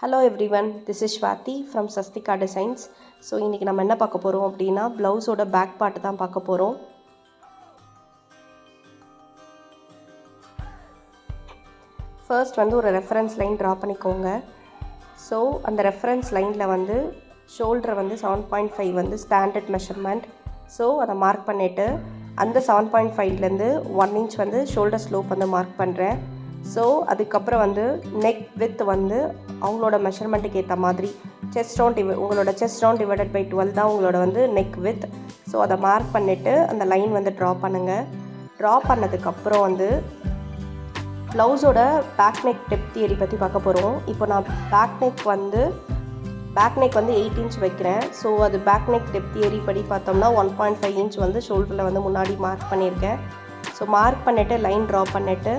Hello everyone, this is Swathi from Sasthika designs. So இன்றைக்கி நம்ம என்ன பார்க்க போகிறோம் அப்படின்னா, ப்ளவுஸோட பேக் பார்ட்டு தான் பார்க்க போகிறோம். ஃபர்ஸ்ட் வந்து ஒரு ரெஃபரன்ஸ் லைன் ட்ரா பண்ணிக்கோங்க. ஸோ அந்த ரெஃபரன்ஸ் லைனில் வந்து ஷோல்டரை வந்து 7.5 வந்து ஸ்டாண்டர்ட் மெஷர்மெண்ட். ஸோ அதை மார்க் பண்ணிவிட்டு அந்த 7.5லேருந்து 1 inch வந்து ஷோல்டர் ஸ்லோப் வந்து மார்க் பண்ணுறேன். ஸோ அதுக்கப்புறம் வந்து நெக் வித் வந்து அவங்களோட மெஷர்மெண்ட்டுக்கு ஏற்ற மாதிரி செஸ்ட் ரவுண்ட் உங்களோட செஸ்ட் ரவுண்ட் டிவைடட் பை 12 தான் உங்களோட வந்து நெக் வித். ஸோ அதை மார்க் பண்ணிவிட்டு அந்த லைன் வந்து ட்ரா பண்ணுங்கள். ட்ரா பண்ணதுக்கப்புறம் வந்து ப்ளவுஸோட பேக் நெக் டெப்த் தியரி பற்றி பார்க்க போகிறோம். இப்போ நான் பேக் நெக் வந்து 8 inch வைக்கிறேன். ஸோ அது பேக் நெக் டெப்த் தியரி படி பார்த்தோம்னா 1.5 inch வந்து ஷோல்டரில் வந்து முன்னாடி மார்க் பண்ணியிருக்கேன். ஸோ மார்க் பண்ணிவிட்டு லைன் ட்ரா பண்ணிவிட்டு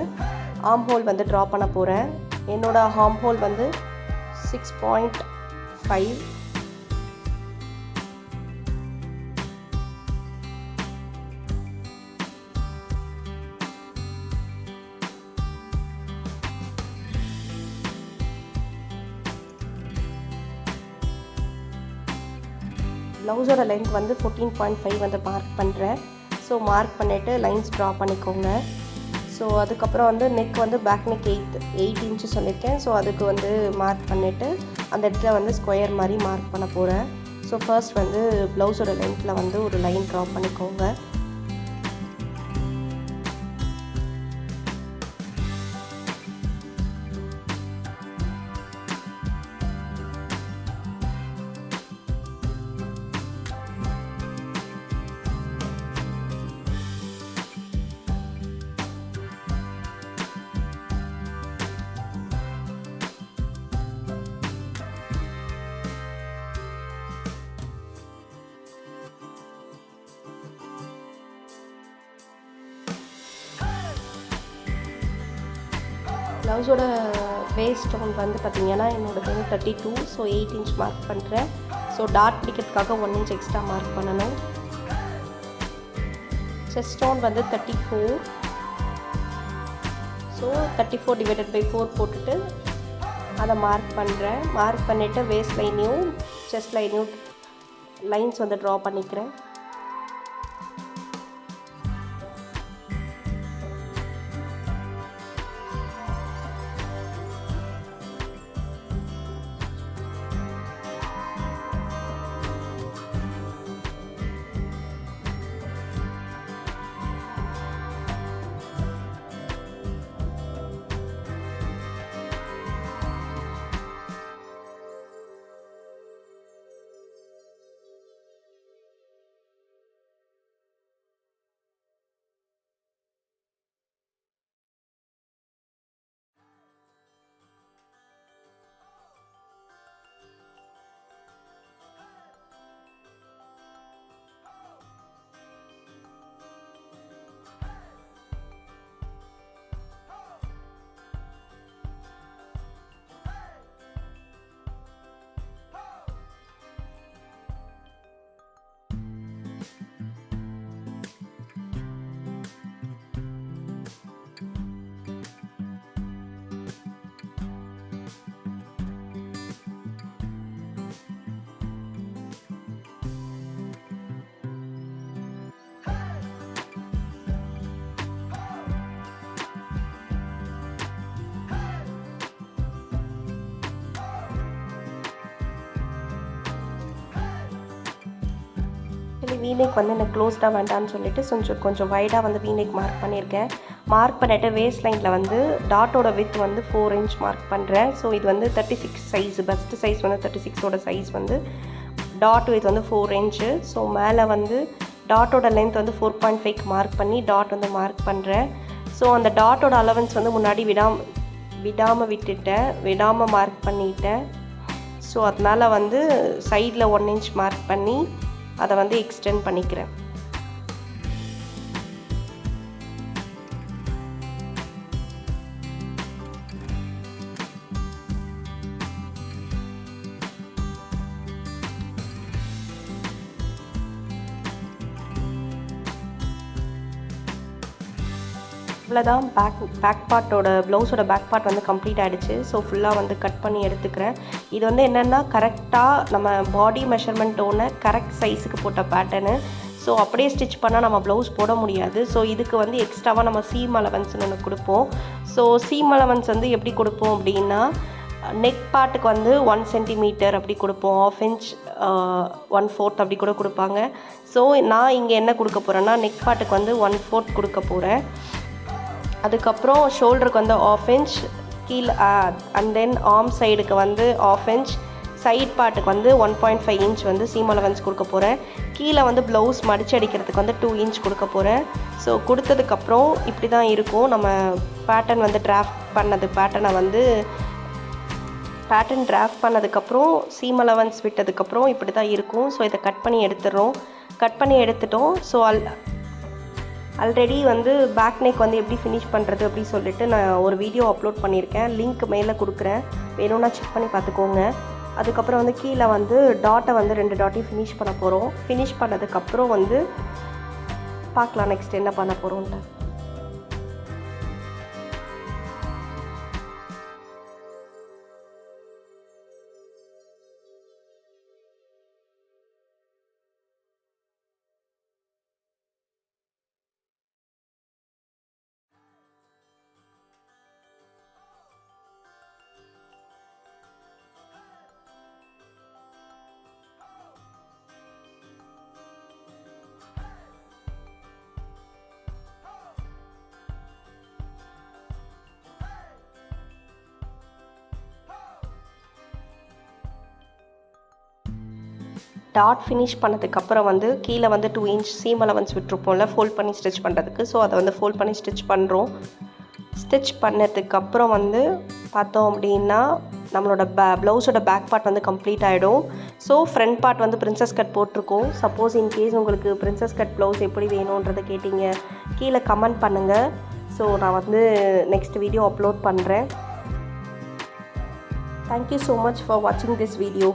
ஆர்ம் ஹோல் வந்து ட்ரா பண்ண போகிறேன். என்னோடய ஆர்ம் ஹோல் வந்து 6.5. ப்ளவுஸோட லென்த் வந்து 14.5 வந்து மார்க் பண்ணுறேன். ஸோ மார்க் பண்ணிவிட்டு லைன்ஸ் ட்ரா பண்ணிக்கோங்க. ஸோ அதுக்கப்புறம் வந்து நெக் வந்து பேக் நெக் 8 inch சொல்லியிருக்கேன். ஸோ அதுக்கு வந்து மார்க் பண்ணிவிட்டு அந்த இடத்துல வந்து ஸ்கொயர் மாதிரி மார்க் பண்ண போகிறேன். ஸோ ஃபர்ஸ்ட் வந்து ப்ளவுஸோட லென்த்தில் வந்து ஒரு லைன் ட்ரா பண்ணிக்கோங்க. ப்ளவுஸோட வேஸ்ட் ரவுண்ட் வந்து பார்த்திங்கன்னா என்னோடது வந்து 32. ஸோ 8 inch மார்க் பண்ணுறேன். ஸோ டாட் பிடிக்கிறதுக்காக 1 inch எக்ஸ்ட்ரா மார்க் பண்ணணும். செஸ்ட் ரவுண்ட் வந்து 34. ஸோ 34 டிவைடட் பை 4 போட்டுட்டு அதை மார்க் பண்ணுறேன். மார்க் பண்ணிவிட்டு வேஸ்ட் லைனையும் செஸ்ட் லைனையும் லைன்ஸ் வந்து ட்ரா பண்ணிக்கிறேன். வீநெக் வந்து எனக்கு க்ளோஸ்டாக வேண்டாம்னு சொல்லிட்டு கொஞ்சம் வைடாக வந்து வீநெக் மார்க் பண்ணியிருக்கேன். மார்க் பண்ணிவிட்டு வேஸ்ட் லைனில் வந்து டாட்டோட வித் வந்து 4 inch மார்க் பண்ணுறேன். ஸோ இது வந்து 36 சைஸ், பெஸ்ட் சைஸ் வந்து 36ஓட சைஸ் வந்து டாட் வித் வந்து 4 inch. ஸோ மேலே வந்து டாட்டோட லென்த் வந்து 4.5 மார்க் பண்ணி டாட் வந்து மார்க் பண்ணுறேன். ஸோ அந்த டாட்டோட அலவன்ஸ் வந்து முன்னாடி விடாமல் மார்க் பண்ணிட்டேன். ஸோ அதனால் வந்து சைடில் 1 inch மார்க் பண்ணி அதை வந்து எக்ஸ்டெண்ட் பண்ணிக்கிறேன். இவ்வளோதான் பேக் பார்ட்டோட ப்ளவுஸோட பேக் பார்ட் வந்து கம்ப்ளீட் ஆகிடுச்சு. ஸோ ஃபுல்லாக வந்து கட் பண்ணி எடுத்துக்கிறேன். இது வந்து என்னென்னா கரெக்டாக நம்ம பாடி மெஷர்மெண்ட்டோட கரெக்ட் சைஸுக்கு போட்ட பேட்டர்னு. ஸோ அப்படியே ஸ்டிச் பண்ணால் நம்ம ப்ளவுஸ் போட முடியாது. ஸோ இதுக்கு வந்து எக்ஸ்ட்ராவாக நம்ம சீம் அலவன்ஸ்னு ஒன்று கொடுப்போம். ஸோ சீம் அலவன்ஸ் வந்து எப்படி கொடுப்போம் அப்படின்னா நெக் பார்ட்டுக்கு வந்து 1 சென்டிமீட்டர் அப்படி கொடுப்போம், 1/2 இன்ச் 1/4 அப்படி கூட கொடுப்பாங்க. ஸோ நான் இங்கே என்ன கொடுக்க போகிறேன்னா நெக் பார்ட்டுக்கு வந்து 1/4 கொடுக்க போகிறேன். அதுக்கப்புறம் ஷோல்டருக்கு வந்து 1/2 இன்ச் கீழே அண்ட் தென் ஆர்ம் சைடுக்கு வந்து 1/2 இன்ச், சைட் பார்ட்டுக்கு வந்து 1.5 இன்ச் வந்து சீம் அலவன்ஸ் கொடுக்க போகிறேன். கீழே வந்து ப்ளவுஸ் மடிச்சு அடிக்கிறதுக்கு வந்து 2 இன்ச் கொடுக்க போகிறேன். ஸோ கொடுத்ததுக்கப்புறம் இப்படி தான் இருக்கும். நம்ம பேட்டர்ன் வந்து பேட்டர்ன் டிராஃப்ட் பண்ணதுக்கப்புறம் சீம் அலவன்ஸ் விட்டதுக்கப்புறம் இப்படி தான் இருக்கும். ஸோ இதை கட் பண்ணி எடுத்துட்டோம். ஸோ ஆல்ரெடி வந்து பேக் நெக் வந்து எப்படி ஃபினிஷ் பண்ணுறது அப்படி சொல்லிட்டு நான் ஒரு வீடியோ அப்லோட் பண்ணியிருக்கேன். லிங்க் மேலே கொடுக்குறேன், வேணும்னா செக் பண்ணி பார்த்துக்கோங்க. அதுக்கப்புறம் வந்து கீழே வந்து டாட்டை வந்து 2 டாட்டையும் ஃபினிஷ் பண்ண போகிறோம். ஃபினிஷ் பண்ணதுக்கப்புறம் வந்து பார்க்கலாம் நெக்ஸ்ட் என்ன பண்ண போகிறோன்ட்டு. டாட் ஃபினிஷ் பண்ணதுக்கப்புறம் வந்து கீழே வந்து 2 இன்ச் சீம் அலவன்ஸ் விட்டுருப்போம்ல ஃபோல்ட் பண்ணி ஸ்டிச் பண்ணுறதுக்கு. ஸோ அதை வந்து ஃபோல்ட் பண்ணி ஸ்டிச் பண்ணுறோம். ஸ்டிச் பண்ணதுக்கப்புறம் வந்து பார்த்தோம் அப்படின்னா நம்மளோட ப்ளவுஸோட பேக் பார்ட் வந்து கம்ப்ளீட் ஆகிடும். ஸோ ஃப்ரண்ட் பார்ட் வந்து பிரின்சஸ் கட் போட்டிருக்கோம். சப்போஸ் இன்கேஸ் உங்களுக்கு பிரின்சஸ் கட் ப்ளவுஸ் எப்படி வேணுன்றதை கேட்டிங்க கீழே கமெண்ட் பண்ணுங்கள். ஸோ நான் வந்து நெக்ஸ்ட் வீடியோ அப்லோட் பண்ணுறேன். தேங்க்யூ ஸோ மச் ஃபார் வாட்சிங் திஸ் வீடியோ.